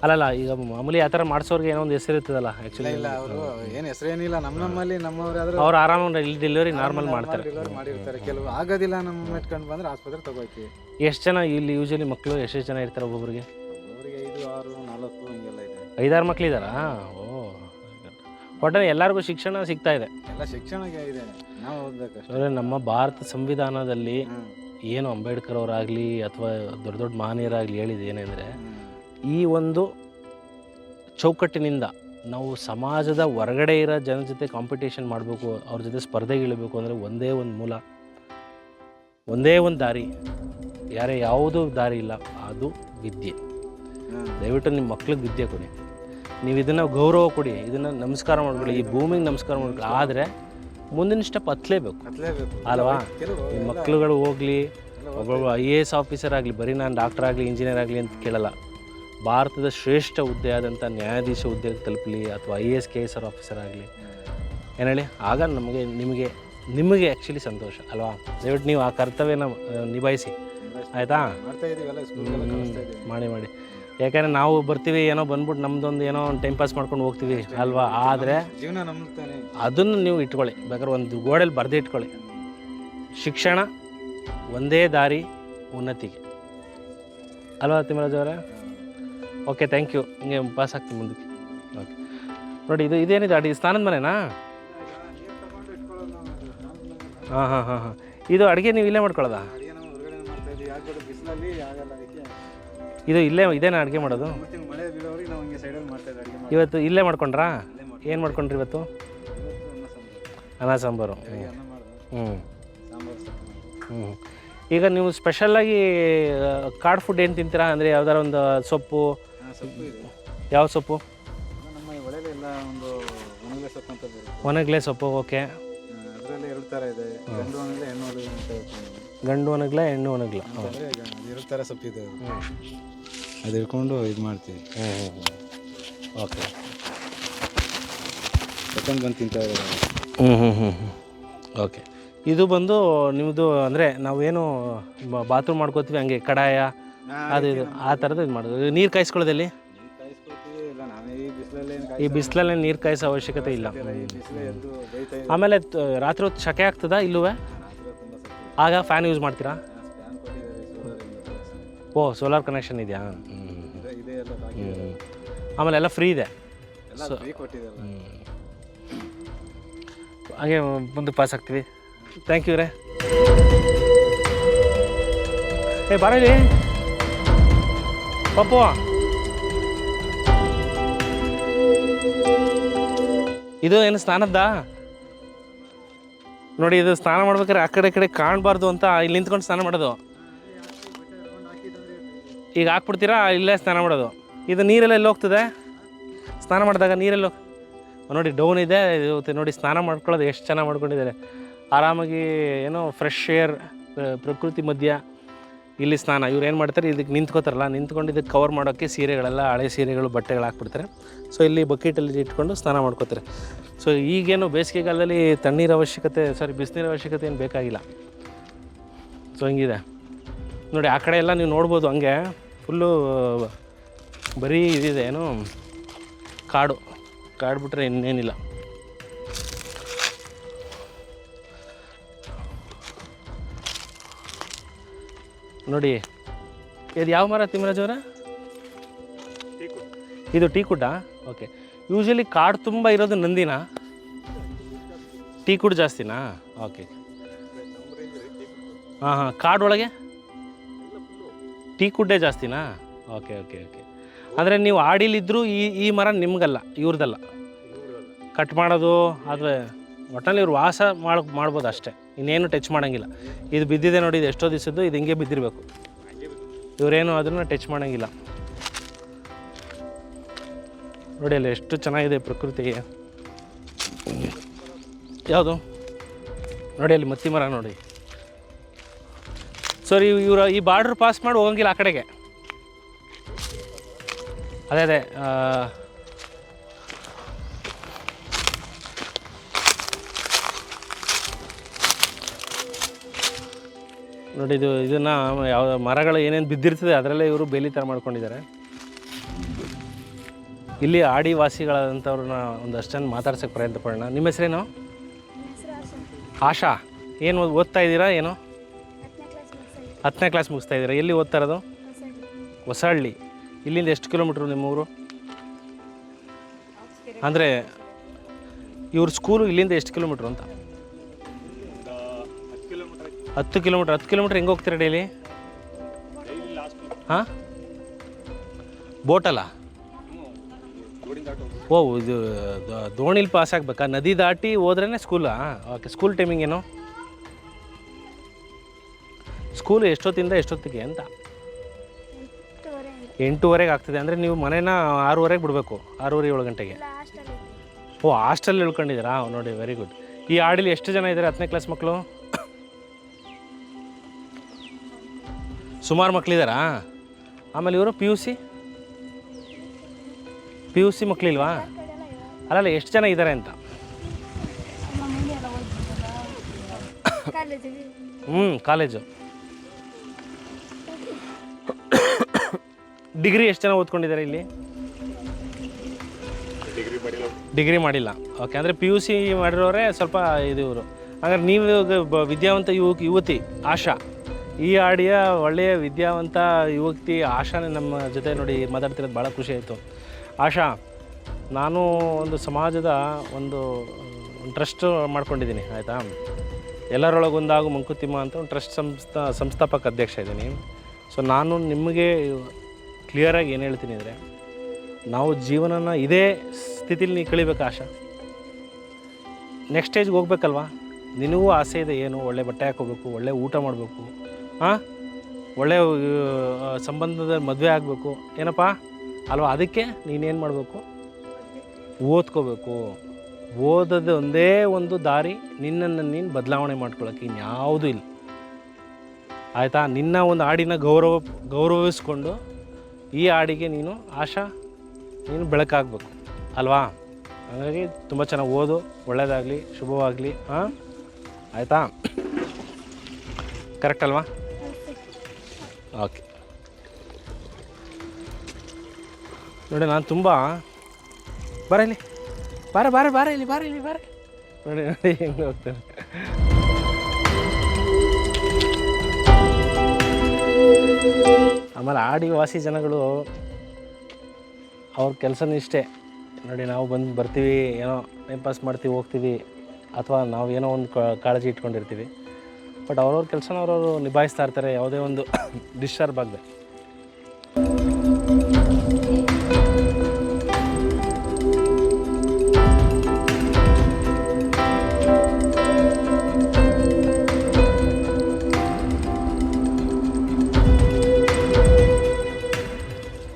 ಅಲ್ಲಲ್ಲ, ಈಗ ಮಾಮೂಲಿ ಆ ಥರ ಮಾಡಿಸೋರಿಗೆ ಏನೋ ಒಂದು ಹೆಸರು ಇರ್ತದಲ್ಲ. ಆ್ಯಕ್ಚುಲಿ ಇಲ್ಲ, ಅವರು ಏನು ಹೆಸರೇನಿಲ್ಲ. ನಮ್ಮಲ್ಲಿ ನಮ್ಮವ್ರಾದ್ರೆ ಅವ್ರು ಆರಾಮಾಗಿ ಇಲ್ಲಿ ಡೆಲಿವರಿ ನಾರ್ಮಲ್ ಮಾಡ್ತಾರೆ. ಡೆಲಿವರಿ ಮಾಡಿರ್ತಾರೆ. ಕೆಲವು ಆಗೋದಿಲ್ಲ, ನಮ್ಮ ಇಟ್ಕೊಂಡು ಬಂದ್ರೆ ಆಸ್ಪತ್ರೆ ತಗೋತೀವಿ. ಎಷ್ಟು ಜನ ಇಲ್ಲಿ ಯೂಶಲಿ ಮಕ್ಕಳು ಎಷ್ಟು ಜನ ಇರ್ತಾರೆ ಒಬ್ಬೊಬ್ಬರಿಗೆ? 5, 6, 4 ಹಿಂಗೆಲ್ಲ ಇದೆ. 5-6 ಮಕ್ಕಳಿದ್ದಾರಾ? ಓ, ಒಟ್ಟಲ್ಲಿ ಎಲ್ಲರಿಗೂ ಶಿಕ್ಷಣ ಸಿಗ್ತಾ ಇದೆ. ಎಲ್ಲ ಶಿಕ್ಷಣ ಇದೆ, ನಾವು ಓದಬೇಕಷ್ಟೇ. ಅಂದರೆ ನಮ್ಮ ಭಾರತ ಸಂವಿಧಾನದಲ್ಲಿ ಏನು ಅಂಬೇಡ್ಕರ್ ಅವರಾಗಲಿ ಅಥವಾ ದೊಡ್ಡ ದೊಡ್ಡ ಮಹನೀಯರಾಗಲಿ ಹೇಳಿದ್ದು ಏನೆಂದರೆ, ಈ ಒಂದು ಚೌಕಟ್ಟಿನಿಂದ ನಾವು ಸಮಾಜದ ಹೊರಗಡೆ ಇರೋ ಜನ ಜೊತೆ ಕಾಂಪಿಟೇಷನ್ ಮಾಡಬೇಕು, ಅವ್ರ ಜೊತೆ ಸ್ಪರ್ಧೆಗೆ ಇಳಬೇಕು ಅಂದರೆ ಒಂದೇ ಒಂದು ಮೂಲ, ಒಂದೇ ಒಂದು ದಾರಿ, ಯಾವುದೂ ದಾರಿ ಇಲ್ಲ, ಅದು ವಿದ್ಯೆ. ದಯವಿಟ್ಟು ನಿಮ್ಮ ಮಕ್ಳಿಗೆ ವಿದ್ಯೆ ಕೊಡಿ, ನೀವು ಇದನ್ನು ಗೌರವ ಕೊಡಿ, ಇದನ್ನು ನಮಸ್ಕಾರ ಮಾಡ್ಕೊಳ್ಳಿ, ಈ ಭೂಮಿಗೆ ನಮಸ್ಕಾರ ಮಾಡ್ಕೊಳ್ಳಿ. ಆದರೆ ಮುಂದಿನ ಸ್ಟೆಪ್ ಹತ್ತಲೇಬೇಕು ಅಲ್ವಾ? ನಿಮ್ಮ ಮಕ್ಳುಗಳು ಹೋಗಲಿ, ಒಬ್ಬೊಬ್ಬ IAS ಆಫೀಸರ್ ಆಗಲಿ, ಬರೀ ನಾನು ಡಾಕ್ಟರ್ ಆಗಲಿ ಇಂಜಿನಿಯರ್ ಆಗಲಿ ಅಂತ ಕೇಳಲ್ಲ. ಭಾರತದ ಶ್ರೇಷ್ಠ ಹುದ್ದೆ ಆದಂಥ ನ್ಯಾಯಾಧೀಶ ಹುದ್ದೆಗೆ ತಲುಪಲಿ, ಅಥವಾ IAS KS ಆಫೀಸರ್ ಆಗಲಿ, ಏನು ಹೇಳಿ, ಆಗ ನಿಮಗೆ ಆ್ಯಕ್ಚುಲಿ ಸಂತೋಷ ಅಲ್ವಾ? ದಯವಿಟ್ಟು ನೀವು ಆ ಕರ್ತವ್ಯನ ನಿಭಾಯಿಸಿ, ಆಯಿತಾ? ಮಾಡಿ. ಯಾಕಂದರೆ ನಾವು ಬರ್ತೀವಿ, ಏನೋ ಬಂದ್ಬಿಟ್ಟು ನಮ್ಮದೊಂದು ಏನೋ ಒಂದು ಟೈಮ್ ಪಾಸ್ ಮಾಡ್ಕೊಂಡು ಹೋಗ್ತೀವಿ ಅಲ್ವಾ? ಆದರೆ ಜೀವನ ನಂಬ್ತಾನೆ, ಅದನ್ನು ನೀವು ಇಟ್ಕೊಳ್ಳಿ, ಬೇಕಾದ್ರೆ ಒಂದು ಗೋಡೆಯಲ್ಲಿ ಬರೆದೇ ಇಟ್ಕೊಳ್ಳಿ, ಶಿಕ್ಷಣ ಒಂದೇ ದಾರಿ ಉನ್ನತಿಗೆ ಅಲ್ವಾ ತಿಮ್ಮರಾಜ್ ಅವರೇ? Okay, thank you. ಹಿಂಗೆ ಪಾಸ್ ಆಗ್ತೀನಿ ಮುಂದಕ್ಕೆ. ಓಕೆ, ನೋಡಿ ಇದೇನಿದೆ ಅಡಿ ಸ್ನಾನದ ಮನೆನಾ? ಹಾಂ. ಇದು ಅಡುಗೆ ನೀವು ಇಲ್ಲೇ ಮಾಡ್ಕೊಳ್ಳೋದಾ? ಇದು ಇದೇನಾ ಅಡುಗೆ ಮಾಡೋದು? ಇವತ್ತು ಇಲ್ಲೇ ಮಾಡ್ಕೊಂಡ್ರಾ? ಏನು ಮಾಡ್ಕೊಂಡ್ರಿ ಇವತ್ತು? ಅನ್ನ ಸಾಂಬಾರು. ಈಗ ನೀವು ಸ್ಪೆಷಲ್ಲಾಗಿ ಕಾಡು ಫುಡ್ ಏನು ತಿಂತೀರಾ? ಅಂದರೆ ಯಾವ್ದಾರ ಒಂದು ಸೊಪ್ಪು? ಯಾವ ಸೊಪ್ಪು? ಒಣಗ್ಲೆ ಸೊಪ್ಪು. ಓಕೆ, ಅದರಲ್ಲಿ 2 ಥರ ಇದೆ, ಗಂಡು ಒಣಗ್ಲೆ, ಹೆಣ್ಣು ಒಣಗ್ಲೆ ಅಂತ. ಗಂಡು ಒಣಗ್ಲೆ, ಹೆಣ್ಣು ಒಣಗ್ಲೆ. 2 ಥರ ಸೊಪ್ಪಿದೆ, ಅದು ಹಿಡ್ಕೊಂಡು ಇದು ಮಾಡ್ತೀವಿ. ಓಕೆ, ತಗೊಂಡು ಬಂದು ತಿಂತಾ ಇದ್ದಾರೆ. ಓಕೆ, ಇದು ಬಂದು ನಿಮ್ಮದು ಅಂದರೆ ನಾವೇನು ಬಾತ್ರೂಮ್ ಮಾಡ್ಕೋತೀವಿ ಹಂಗೆ ಕಡಾಯ ಅದು ಇದು ಆ ಥರದ್ದು ಇದು ಮಾಡೋದು. ನೀರು ಕಾಯಿಸ್ಕೊಳ್ಳೋದಲ್ಲಿ ಈ ಬಿಸಿಲಲ್ಲೇ ನೀರು ಕಾಯಿಸೋ ಅವಶ್ಯಕತೆ ಇಲ್ಲ. ಆಮೇಲೆ ರಾತ್ರಿ ಹೊತ್ತು ಶಕೆ ಆಗ್ತದಾ ಇಲ್ಲೂ? ಆಗ ಫ್ಯಾನ್ ಯೂಸ್ ಮಾಡ್ತೀರಾ? ಓ, ಸೋಲಾರ್ ಕನೆಕ್ಷನ್ ಇದೆಯಾ? ಆಮೇಲೆ ಎಲ್ಲ ಫ್ರೀ ಇದೆ. ಹಾಗೆ ಮುಂದೆ ಪಾಸ್ ಆಗ್ತೀವಿ. ಥ್ಯಾಂಕ್ ಯು ರೇ. ಬರಲಿ ಪಪ್ಪು. ಇದು ಏನು ಸ್ನಾನದ್ದಾ? ನೋಡಿ, ಇದು ಸ್ನಾನ ಮಾಡ್ಬೇಕಾದ್ರೆ ಆ ಕಡೆ ಕಾಣಬಾರ್ದು ಅಂತ ಇಲ್ಲಿ ನಿಂತ್ಕೊಂಡು ಸ್ನಾನ ಮಾಡೋದು. ಈಗ ಹಾಕ್ಬಿಡ್ತೀರಾ, ಇಲ್ಲೇ ಸ್ನಾನ ಮಾಡೋದು. ಇದು ನೀರೆಲ್ಲ ಎಲ್ಲಿ ಹೋಗ್ತದೆ ಸ್ನಾನ ಮಾಡಿದಾಗ? ನೀರೆಲ್ಲ ನೋಡಿ ಡೌನ್ ಇದೆ. ಇದು ನೋಡಿ ಸ್ನಾನ ಮಾಡ್ಕೊಳ್ಳೋದು ಎಷ್ಟು ಚೆನ್ನಾಗಿ ಮಾಡ್ಕೊಂಡಿದ್ದಾರೆ. ಆರಾಮಾಗಿ ಏನೋ ಫ್ರೆಶ್ ಏರ್, ಪ್ರಕೃತಿ ಮಧ್ಯ ಇಲ್ಲಿ ಸ್ನಾನ. ಇವ್ರು ಏನು ಮಾಡ್ತಾರೆ, ಇದಕ್ಕೆ ನಿಂತ್ಕೋತಾರಲ್ಲ, ನಿಂತ್ಕೊಂಡು ಇದಕ್ಕೆ ಕವರ್ ಮಾಡೋಕ್ಕೆ ಸೀರೆಗಳೆಲ್ಲ, ಹಳೆ ಸೀರೆಗಳು, ಬಟ್ಟೆಗಳು ಹಾಕ್ಬಿಡ್ತಾರೆ. ಸೊ ಇಲ್ಲಿ ಬಕೆಟಲ್ಲಿ ಇಟ್ಕೊಂಡು ಸ್ನಾನ ಮಾಡ್ಕೋತಾರೆ. ಸೊ ಈಗೇನು ಬೇಸಿಗೆಗಾಲದಲ್ಲಿ ಬಿಸಿನೀರು ಅವಶ್ಯಕತೆ ಏನು ಬೇಕಾಗಿಲ್ಲ. ಸೊ ಹಿಂಗಿದೆ ನೋಡಿ, ಆ ಕಡೆ ಎಲ್ಲ ನೀವು ನೋಡ್ಬೋದು. ಹಂಗೆ ಫುಲ್ಲು ಬರೀ ಇದಿದೆ, ಏನು ಕಾಡು ಬಿಟ್ಟರೆ ಇನ್ನೇನಿಲ್ಲ. ನೋಡಿ, ಇದು ಯಾವ ಮರ ತಿಮ್ಮರಾಜ್ ಅವರ? ಇದು ಟೀಕುಡ್ಡಾ? ಓಕೆ. ಯೂಶಲಿ ಕಾಡು ತುಂಬ ಇರೋದು ನಂದಿನಾ? ಟೀಕುಡ್ ಜಾಸ್ತಿನಾ? ಓಕೆ. ಹಾಂ, ಕಾಡೊಳಗೆ ಟೀಕುಡ್ಡೇ ಜಾಸ್ತಿನಾ? ಓಕೆ. ಅಂದರೆ ನೀವು ಆಡಿಲಿದ್ದರೂ ಈ ಮರ ನಿಮಗಲ್ಲ, ಇವ್ರದ್ದಲ್ಲ. ಕಟ್ ಮಾಡೋದು ಅಥವಾ ಒಟ್ಟಲ್ಲಿ ಇವ್ರು ವಾಸ ಮಾಡ್ಬೋದು ಅಷ್ಟೇ, ಇನ್ನೇನು ಟಚ್ ಮಾಡೋಂಗಿಲ್ಲ. ಇದು ಬಿದ್ದಿದೆ ನೋಡಿ, ಇದು ಎಷ್ಟೋ ದಿವಸದ್ದು, ಇದು ಹಿಂಗೆ ಬಿದ್ದಿರಬೇಕು. ಇವರೇನು ಅದನ್ನು ಟಚ್ ಮಾಡೋಂಗಿಲ್ಲ. ನೋಡಿ ಅಲ್ಲಿ ಎಷ್ಟು ಚೆನ್ನಾಗಿದೆ ಪ್ರಕೃತಿ. ಯಾವುದು ನೋಡಿ ಅಲ್ಲಿ ಮತ್ತಿ ಮರ ನೋಡಿ. ಸರಿ, ಇವರು ಈ ಬಾರ್ಡ್ರ್ ಪಾಸ್ ಮಾಡಿ ಹೋಗಂಗಿಲ್ಲ ಆ ಕಡೆಗೆ. ಅದೇ ನೋಡಿ, ಇದನ್ನು ಯಾವ ಮರಗಳು ಏನೇನು ಬಿದ್ದಿರ್ತದೆ ಅದರಲ್ಲೇ ಇವರು ಬೇಲಿ ಥರ ಮಾಡ್ಕೊಂಡಿದ್ದಾರೆ. ಇಲ್ಲಿ ಆದಿವಾಸಿಗಳಾದಂಥವ್ರನ್ನ ಒಂದಷ್ಟನ್ನು ಮಾತಾಡ್ಸೋಕ್ಕೆ ಪ್ರಯತ್ನ ಪಡೋಣ. ನಿಮ್ಮ ಹೆಸರೇನು? ಆಶಾ. ಏನು ಓದ್ತಾ ಇದ್ದೀರಾ? ಏನು 10ನೇ ಕ್ಲಾಸ್ ಮುಗಿಸ್ತಾ ಇದ್ದೀರಾ? ಎಲ್ಲಿ ಓದ್ತಾ ಇರೋದು? ಹೊಸಹಳ್ಳಿ. ಇಲ್ಲಿಂದ ಎಷ್ಟು ಕಿಲೋಮೀಟ್ರು ನಿಮ್ಮೂರು? ಅಂದರೆ ಇವ್ರ ಸ್ಕೂಲು ಇಲ್ಲಿಂದ ಎಷ್ಟು ಕಿಲೋಮೀಟ್ರು ಅಂತ? 10 ಕಿಲೋಮೀಟ್ರ್. 10 ಕಿಲೋಮೀಟ್ರ್ ಹೆಂಗೆ ಹೋಗ್ತೀರಾ ಡೈಲಿ? ಹಾಂ, ಬೋಟಲ್ಲ? ಓ, ಇದು ದೋಣಿಲಿ ಪಾಸ್ ಆಗಬೇಕಾ? ನದಿ ದಾಟಿ ಹೋದ್ರೇ ಸ್ಕೂಲಾ? ಓಕೆ. ಸ್ಕೂಲ್ ಟೈಮಿಂಗ್ ಏನು? ಸ್ಕೂಲು ಎಷ್ಟೊತ್ತಿಂದ ಎಷ್ಟೊತ್ತಿಗೆ ಅಂತ? 8:30ಗೆ ಆಗ್ತದೆ ಅಂದರೆ ನೀವು ಮನೇನ 6:30ಗೆ ಬಿಡಬೇಕು, 6:30 7 ಗಂಟೆಗೆ. ಓ ಹಾಸ್ಟೆಲ್ ಉಳ್ಕೊಂಡಿದ್ದೀರಾ? ನೋಡಿ ವೆರಿ ಗುಡ್. ಈ ಆಡಿಲಿ ಎಷ್ಟು ಜನ ಇದ್ದಾರೆ 10ನೇ ಕ್ಲಾಸ್ ಮಕ್ಕಳು? ಸುಮಾರು ಮಕ್ಕಳಿದ್ದಾರಾ? ಆಮೇಲೆ ಇವರು ಪಿ ಯು ಸಿ ಮಕ್ಕಳಿಲ್ವಾ? ಅಲ್ಲಲ್ಲ ಎಷ್ಟು ಜನ ಇದ್ದಾರೆ ಅಂತ. ಕಾಲೇಜು. ಡಿಗ್ರಿ ಎಷ್ಟು ಜನ ಓದ್ಕೊಂಡಿದ್ದಾರೆ ಇಲ್ಲಿ? ಡಿಗ್ರಿ ಮಾಡಿಲ್ಲ. ಓಕೆ, ಅಂದರೆ ಪಿ ಯು ಸಿ ಮಾಡಿರೋರೆ ಸ್ವಲ್ಪ ಇದು ಇವರು. ಹಾಗಾದ್ರೆ ನೀವು ವಿದ್ಯಾವಂತ ಯುವತಿ ಆಶಾ, ಈ ಆಡಿಯ ಒಳ್ಳೆಯ ವಿದ್ಯಾವಂತ ಯುವತಿ ಆಶಾನೇ ನಮ್ಮ ಜೊತೆ ನೋಡಿ ಮಾತಾಡ್ತಿರೋದು ಭಾಳ ಖುಷಿ ಆಯಿತು. ಆಶಾ, ನಾನು ಒಂದು ಸಮಾಜದ ಒಂದು ಟ್ರಸ್ಟ್ ಮಾಡ್ಕೊಂಡಿದ್ದೀನಿ, ಆಯಿತಾ? ಎಲ್ಲರೊಳಗೊಂದಾಗು ಮಂಕುತಿಮ್ಮ ಅಂತ ಒಂದು ಟ್ರಸ್ಟ್ ಸಂಸ್ಥಾಪಕ ಅಧ್ಯಕ್ಷ ಇದ್ದೀನಿ. ಸೊ ನಾನು ನಿಮಗೆ ಕ್ಲಿಯರಾಗಿ ಏನು ಹೇಳ್ತೀನಿ ಅಂದರೆ, ನಾವು ಜೀವನನ ಇದೇ ಸ್ಥಿತಿಲಿ ನೀವು ಕಳಿಬೇಕು ಆಶಾ. ನೆಕ್ಸ್ಟ್ ಸ್ಟೇಜ್ಗೆ ಹೋಗ್ಬೇಕಲ್ವಾ? ನಿನಗೂ ಆಸೆ ಇದೆ, ಏನು ಒಳ್ಳೆ ಬಟ್ಟೆ ಹಾಕೋಬೇಕು, ಒಳ್ಳೆ ಊಟ ಮಾಡಬೇಕು, ಒಳ್ಳೆ ಸಂಬಂಧದ ಮದುವೆ ಆಗಬೇಕು, ಏನಪ್ಪ ಅಲ್ವಾ? ಅದಕ್ಕೆ ನೀನೇನು ಮಾಡಬೇಕು? ಓದ್ಕೋಬೇಕು. ಓದೋದು ಒಂದೇ ಒಂದು ದಾರಿ, ನಿನ್ನನ್ನು ನೀನು ಬದಲಾವಣೆ ಮಾಡ್ಕೊಳ್ಳೋಕ್ಕೆ ಇನ್ಯಾವುದೂ ಇಲ್ಲ, ಆಯಿತಾ? ನಿನ್ನ ಒಂದು ಹಾಡಿನ ಗೌರವಿಸ್ಕೊಂಡು ಈ ಹಾಡಿಗೆ ನೀನು ಆಶಾ ನೀನು ಬೆಳಕಾಗಬೇಕು ಅಲ್ವಾ? ಹಾಗಾಗಿ ತುಂಬ ಚೆನ್ನಾಗಿ ಓದು, ಒಳ್ಳೆಯದಾಗಲಿ, ಶುಭವಾಗಲಿ, ಆಯಿತಾ? ಕರೆಕ್ಟ್ ಅಲ್ವಾ? ಓಕೆ. ನೋಡಿ ನಾನು ತುಂಬ ಇಲ್ಲಿ ಬಾರ ಇಲ್ಲಿ ನೋಡಿ ಹೆಂಗೆ ಹೋಗ್ತೇನೆ. ಆಮೇಲೆ ಆದಿವಾಸಿ ಜನಗಳು ಅವ್ರ ಕೆಲಸನೂ ಇಷ್ಟೇ ನೋಡಿ. ನಾವು ಬರ್ತೀವಿ, ಏನೋ ಟೈಮ್ ಪಾಸ್ ಮಾಡ್ತೀವಿ, ಹೋಗ್ತೀವಿ, ಅಥವಾ ನಾವು ಏನೋ ಒಂದು ಕಾಳಜಿ ಇಟ್ಕೊಂಡಿರ್ತೀವಿ. ಬಟ್ ಅವ್ರವ್ರ ಕೆಲಸನ ಅವ್ರವರು ನಿಭಾಯಿಸ್ತಾ ಇರ್ತಾರೆ, ಯಾವುದೇ ಒಂದು ಡಿಸ್ಟರ್ಬ್ ಆಗದೆ.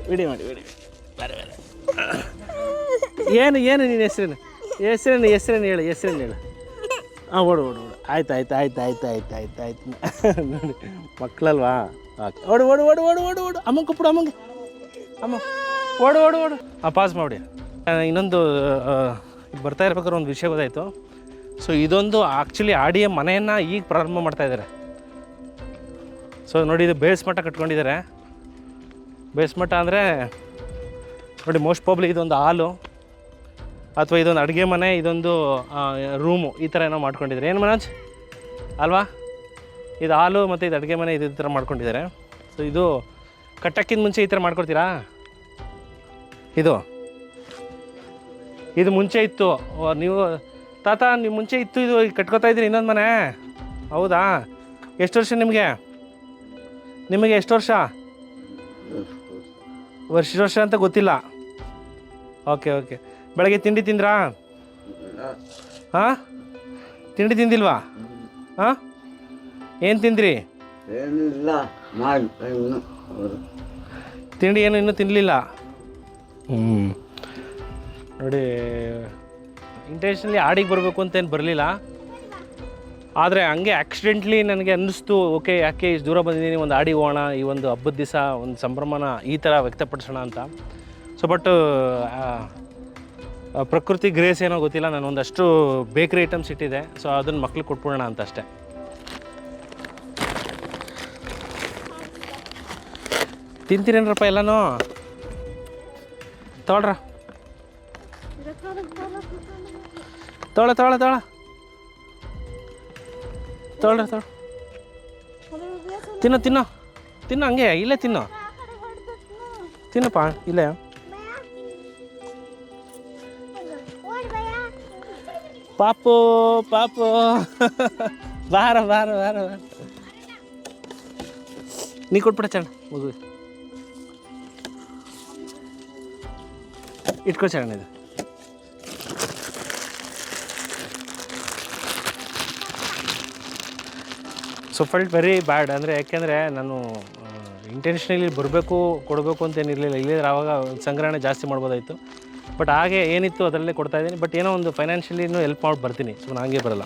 ವಿಡಿಯೋ ಮಾಡಿ ಬೇರೆ ಏನು ನಿನ್ನ ಹೆಸರೇನು ಹೇಳು. ಓಡು ಆಯ್ತು ನೋಡಿ ಮಕ್ಕಳಲ್ವಾ? ಓಡು ಅಮ್ಮಂಗೆ ಕೊಪ್ಪಡು, ಅಮ್ಮ ಓಡು ಪಾಸ್ ಮಾಡಿ. ಇನ್ನೊಂದು ಬರ್ತಾ ಇರ್ಬೇಕಾದ್ರೆ ಒಂದು ವಿಷಯ ಗೊತ್ತಾಯಿತು. ಸೊ ಇದೊಂದು ಆ್ಯಕ್ಚುಲಿ ಆಡಿಯ ಮನೆಯನ್ನು ಈಗ ಪ್ರಾರಂಭ ಮಾಡ್ತಾಯಿದ್ದಾರೆ. ಸೊ ನೋಡಿ, ಇದು ಬೇಸ್ಮಟ್ಟ ಕಟ್ಕೊಂಡಿದ್ದಾರೆ. ಬೇಸ್ಮಟ್ಟ ಅಂದರೆ ನೋಡಿ, ಮೋಸ್ಟ್ ಪ್ರಾಬ್ಲಿ ಇದೊಂದು ಹಾಲು ಅಥವಾ ಇದೊಂದು ಅಡುಗೆ ಮನೆ, ಇದೊಂದು ರೂಮು, ಈ ಥರ ಏನೋ ಮಾಡ್ಕೊಂಡಿದ್ದಾರೆ. ಏನು ಮನೋಜ್ ಅಲ್ವಾ? ಇದು ಹಾಲು ಮತ್ತು ಇದು ಅಡುಗೆ ಮನೆ, ಇದು ಈ ಥರ ಮಾಡ್ಕೊಂಡಿದ್ದಾರೆ. ಸೊ ಇದು ಕಟ್ಟಕ್ಕಿಂತ ಮುಂಚೆ ಈ ಥರ ಮಾಡ್ಕೊಡ್ತೀರಾ? ಇದು ಮುಂಚೆ ಇತ್ತು. ನೀವು ತಾತ ನೀವು ಮುಂಚೆ ಇತ್ತು, ಇದು ಕಟ್ಕೋತಾ ಇದ್ದೀರಿ ಇನ್ನೊಂದು ಮನೆ, ಹೌದಾ? ಎಷ್ಟು ವರ್ಷ ನಿಮಗೆ ಎಷ್ಟು ವರ್ಷ ಅಂತ ಗೊತ್ತಿಲ್ಲ. ಓಕೆ. ಬೆಳಗ್ಗೆ ತಿಂಡಿ ತಿಂದ್ರಾ? ತಿಂಡಿ ತಿಂದಿಲ್ವಾ? ಏನು ತಿಂದ್ರಿ? ತಿಂಡಿ ಏನು ಇನ್ನೂ ತಿನ್ನಲಿಲ್ಲ. ನೋಡಿ, ಇಂಟೆನ್ಷನ್ಲಿ ಆಡಿಗೆ ಬರಬೇಕು ಅಂತ ಏನು ಬರಲಿಲ್ಲ, ಆದರೆ ಹಂಗೆ ಆಕ್ಸಿಡೆಂಟ್ಲಿ ನನಗೆ ಅನ್ನಿಸ್ತು, ಓಕೆ ಯಾಕೆ ಇಷ್ಟು ದೂರ ಬಂದಿದ್ದೀನಿ, ಒಂದು ಆಡಿ ಹೋಗೋಣ, ಈ ಒಂದು ಹಬ್ಬದ ದಿವಸ ಒಂದು ಸಂಭ್ರಮನ ಈ ಥರ ವ್ಯಕ್ತಪಡಿಸೋಣ ಅಂತ. ಸೊ ಬಟ್ ಪ್ರಕೃತಿ ಗ್ರೇಸ್ ಏನೋ ಗೊತ್ತಿಲ್ಲ, ನಾನು ಒಂದಷ್ಟು ಬೇಕ್ರಿ ಐಟಮ್ಸ್ ಇಟ್ಟಿದೆ. ಸೊ ಅದನ್ನು ಮಕ್ಳಿಗೆ ಕೊಟ್ಬಿಡೋಣ ಅಂತ ಅಷ್ಟೇ. ತಿಂತೀರೇನ್ರಪ್ಪ ಎಲ್ಲನೂ? ತೊಗೊಳ್ರ, ತೊಗೊಳ್ರ ತಿನ್ನು ಹಂಗೆ, ಇಲ್ಲೇ ತಿನ್ನಪ್ಪ, ಇಲ್ಲೇ. ಪಾಪು ಬಾರ ನೀ ಕೊಟ್ಬಿಡ ಚಣ್ಣ, ಮಗು ಇಟ್ಕೊ ಚಣ್ಣ. ಇದು ಸೊ ಫೆಲ್ಟ್ ವೆರಿ ಬ್ಯಾಡ್. ಅಂದರೆ ಯಾಕೆಂದರೆ ನಾನು ಇಂಟೆನ್ಷನಲಿ ಬರಬೇಕು ಕೊಡಬೇಕು ಅಂತೇನಿರಲಿಲ್ಲ. ಇಲ್ಲಿದ್ರೆ ಆವಾಗ ಸಂಗ್ರಹಣೆ ಜಾಸ್ತಿ ಮಾಡ್ಬೋದಾಯಿತು. ಬಟ್ ಹಾಗೆ ಏನಿತ್ತು ಅದರಲ್ಲೇ ಕೊಡ್ತಾಯಿದ್ದೀನಿ. ಬಟ್ ಏನೋ ಒಂದು ಫೈನಾನ್ಷಿಯಲಿನೂ ಹೆಲ್ಪ್ ಮಾಡಿ ಬರ್ತೀನಿ, ಸುಮ್ಮನೆ ಹಂಗೆ ಬರಲ್ಲ.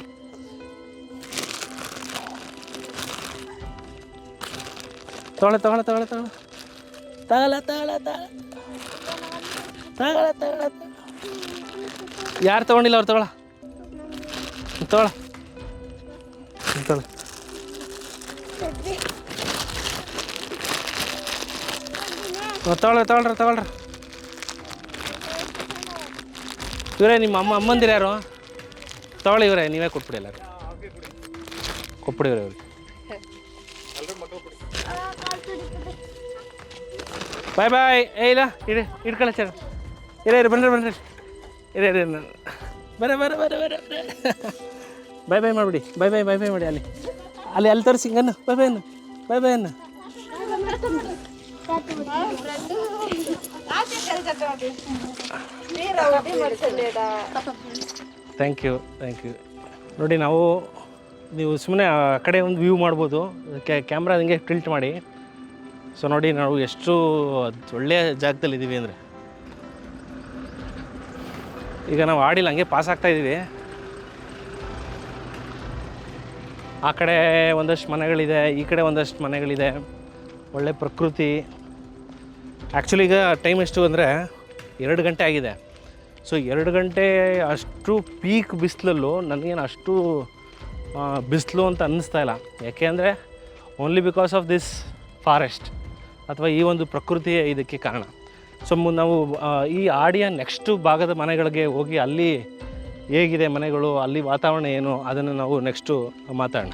ಯಾರು ತೊಗೊಂಡಿಲ್ಲ ಅವ್ರು ತಗೊಳ ತಗೊಳ್ರಿ. ಇವರೇ ನಿಮ್ಮ ಅಮ್ಮಂದಿರ ಯಾರು? ತಗೊಳ್ಳಿ ಇವರೇ, ನೀವೇ ಕೊಟ್ಬಿಡಿ ಎಲ್ಲರೂ, ಕೊಟ್ಬಿಡಿ ಇವ್ರೆ ಇವ್ರಿಗೆ. ಬಾಯ್. ಇಲ್ಲ ಇಟ್ಕೊಳ್ಳ ಸರ್. ಇರಿ ಬನ್ರಿ ಇರಿ ಬರ ಬಾಯ್ ಮಾಡಿಬಿಡಿ. ಬಾಯ್ ಮಾಡಿ ಅಲ್ಲಿ ತೋರಿಸಿ ಹಿಂಗನ್ನು ಬಾಯ್ ಅನ್ನು. Thank you. ನೋಡಿ, ನೀವು ಸುಮ್ಮನೆ ಆ ಕಡೆ ಒಂದು ವ್ಯೂ ಮಾಡ್ಬೋದು, ಕ್ಯಾಮ್ರಾ ಹಿಂಗೆ ಟಿಲ್ಟ್ ಮಾಡಿ. ಸೊ ನೋಡಿ, ನಾವು ಎಷ್ಟು ಒಳ್ಳೆಯ ಜಾಗದಲ್ಲಿದ್ದೀವಿ ಅಂದರೆ, ಈಗ ನಾವು ಆಡಿಲ್ಲ ಹಂಗೆ ಪಾಸ್ ಆಗ್ತಾಯಿದ್ದೀವಿ. ಆ ಕಡೆ ಒಂದಷ್ಟು ಮನೆಗಳಿದೆ, ಈ ಕಡೆ ಒಂದಷ್ಟು ಮನೆಗಳಿದೆ, ಒಳ್ಳೆ ಪ್ರಕೃತಿ. ಆ್ಯಕ್ಚುಲಿ ಈಗ ಟೈಮ್ ಎಷ್ಟು ಅಂದರೆ 2 ಗಂಟೆ ಆಗಿದೆ. ಸೊ 2 ಗಂಟೆ ಅಷ್ಟು ಪೀಕ್ ಬಿಸಿಲಲ್ಲೂ ನನಗೇನು ಅಷ್ಟು ಬಿಸಿಲು ಅಂತ ಅನ್ನಿಸ್ತಾ ಇಲ್ಲ. ಯಾಕೆ ಅಂದರೆ only because of this forest ಅಥವಾ ಈ ಒಂದು ಪ್ರಕೃತಿಯೇ ಇದಕ್ಕೆ ಕಾರಣ. ಸೊ ನಾವು ಈ ಆಡಿಯ ನೆಕ್ಸ್ಟು ಭಾಗದ ಮನೆಗಳಿಗೆ ಹೋಗಿ ಅಲ್ಲಿ ಹೇಗಿದೆ ಮನೆಗಳು, ಅಲ್ಲಿ ವಾತಾವರಣ ಏನು, ಅದನ್ನು ನಾವು ನೆಕ್ಸ್ಟು ಮಾತಾಡೋಣ.